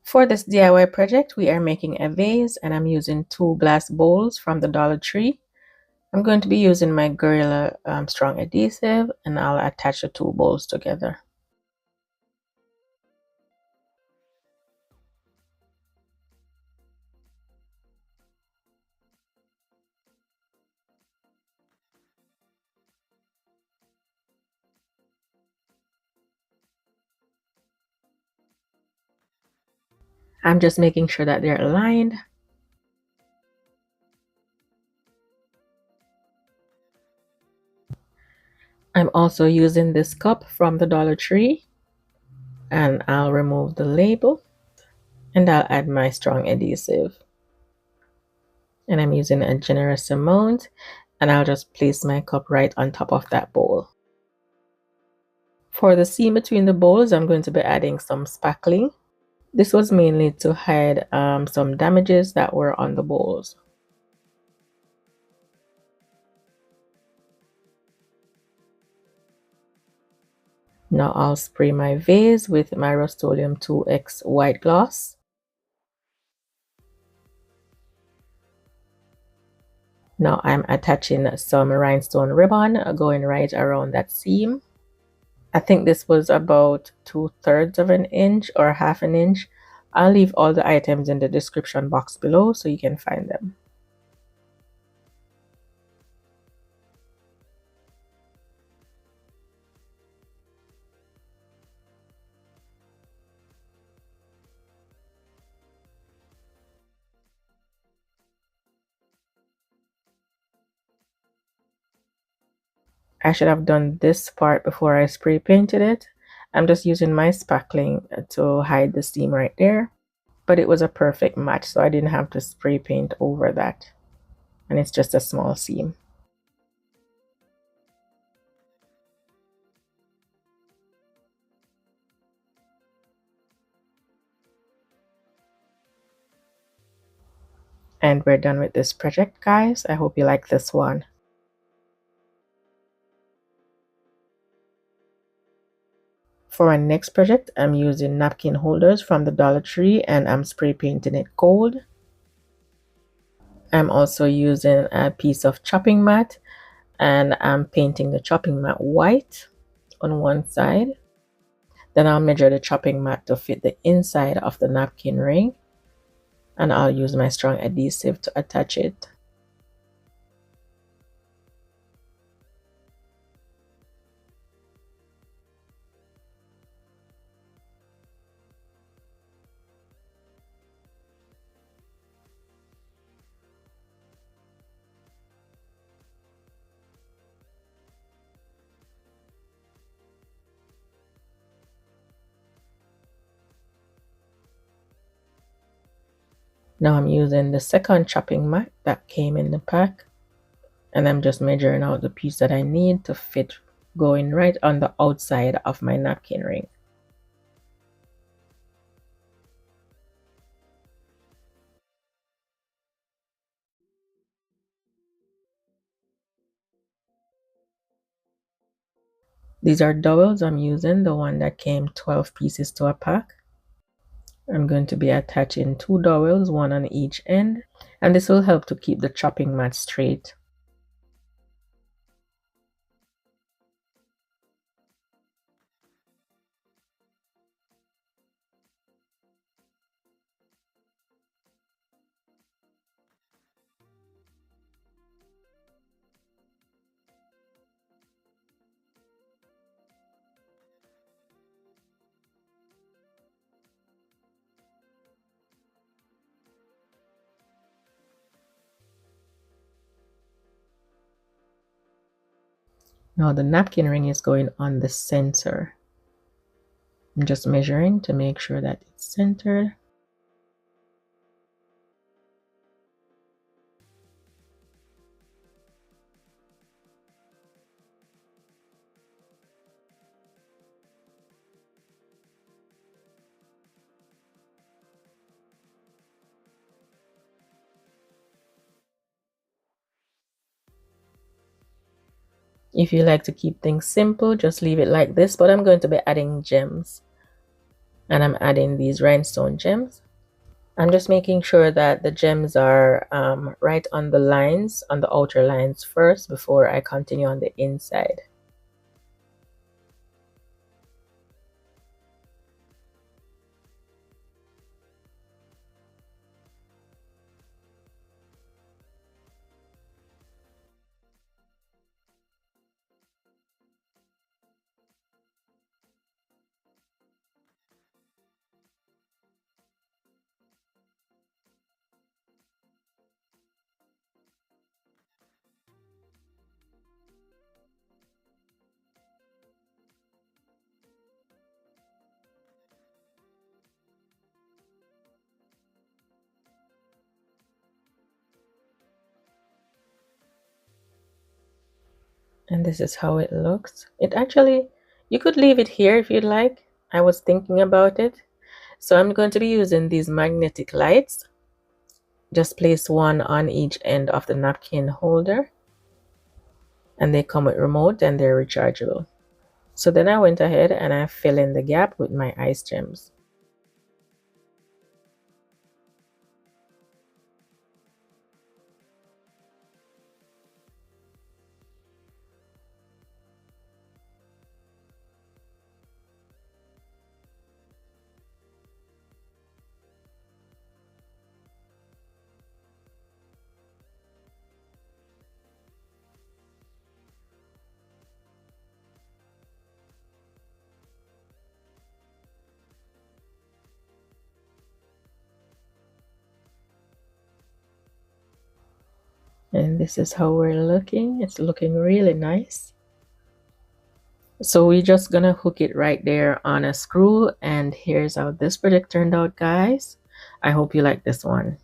For this DIY project, we are making a vase and I'm using 2 glass bowls from the Dollar Tree. I'm going to be using my Gorilla Strong adhesive and I'll attach the 2 bowls together. I'm just making sure that they're aligned. I'm also using this cup from the Dollar Tree and I'll remove the label and I'll add my strong adhesive. And I'm using a generous amount and I'll just place my cup right on top of that bowl. For the seam between the bowls, I'm going to be adding some spackling. This was mainly to hide some damages that were on the bowls. Now I'll spray my vase with my Rust-Oleum 2X white gloss. Now I'm attaching some rhinestone ribbon going right around that seam. I think this was about 2/3 of an inch or half an inch. I'll leave all the items in the description box below so you can find them. I should have done this part before I spray painted it. I'm just using my spackling to hide the seam right there. But it was a perfect match, so I didn't have to spray paint over that. And it's just a small seam. And we're done with this project, guys. I hope you like this one. For our next project, I'm using napkin holders from the Dollar Tree and I'm spray painting it gold. I'm also using a piece of chopping mat and I'm painting the chopping mat white on one side. Then I'll measure the chopping mat to fit the inside of the napkin ring and I'll use my strong adhesive to attach it. Now I'm using the second chopping mat that came in the pack and I'm just measuring out the piece that I need to fit going right on the outside of my napkin ring. These are dowels. I'm using the one that came 12 pieces to a pack. I'm going to be attaching 2 dowels, one on each end, and this will help to keep the chopping mat straight. Now the napkin ring is going on the center. I'm just measuring to make sure that it's centered. If you like to keep things simple, just leave it like this, but I'm going to be adding gems. And I'm adding these rhinestone gems. I'm just making sure that the gems are right on the lines, on the outer lines first before I continue on the inside. And this is how it looks. It actually, you could leave it here if you'd like. I was thinking about it. So I'm going to be using these magnetic lights. Just place one on each end of the napkin holder. And they come with remote and they're rechargeable. So then I went ahead and I fill in the gap with my ice gems. And this is how we're looking. It's looking really nice. So we're just gonna hook it right there on a screw, and here's how this project turned out, guys. I hope you like this one.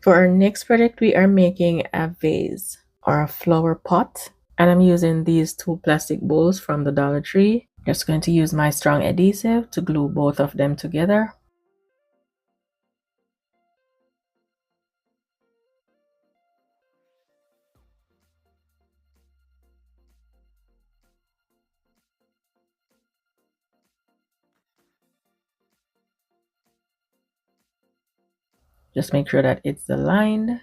For our next project, we are making a vase or a flower pot, and I'm using these two plastic bowls from the Dollar Tree. Just going to use my strong adhesive to glue both of them together. Just make sure that it's aligned.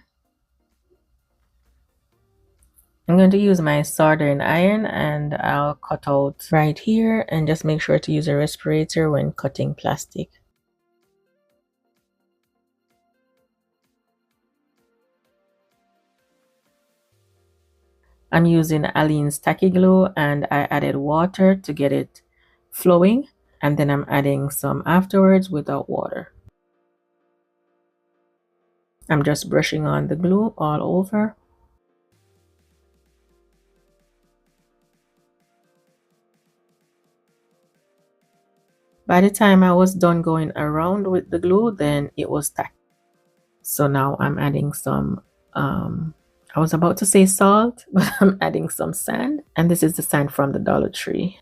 I'm going to use my soldering iron and I'll cut out right here, and just make sure to use a respirator when cutting plastic. I'm using Aleene's tacky glue and I added water to get it flowing, and then I'm adding some afterwards without water. I'm just brushing on the glue all over. By the time I was done going around with the glue, then it was tacky. So now I'm adding some, I was about to say salt, but I'm adding some sand. And this is the sand from the Dollar Tree.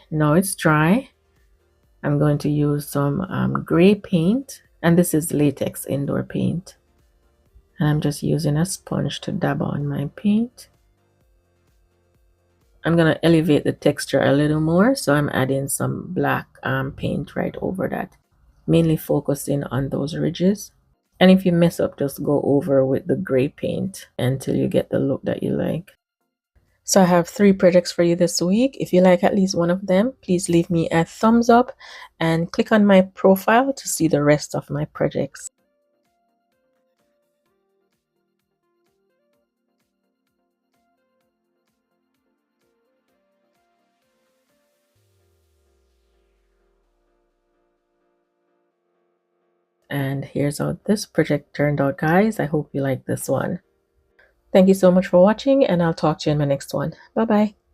Now it's dry. I'm going to use some gray paint, and this is latex indoor paint. And I'm just using a sponge to dab on my paint. I'm going to elevate the texture a little more, so I'm adding some black paint right over that, mainly focusing on those ridges. And if you mess up, just go over with the gray paint until you get the look that you like. So I have 3 projects for you this week. If you like at least one of them, please leave me a thumbs up and click on my profile to see the rest of my projects. And here's how this project turned out, guys. I hope you like this one. Thank you so much for watching, and I'll talk to you in my next one. Bye bye.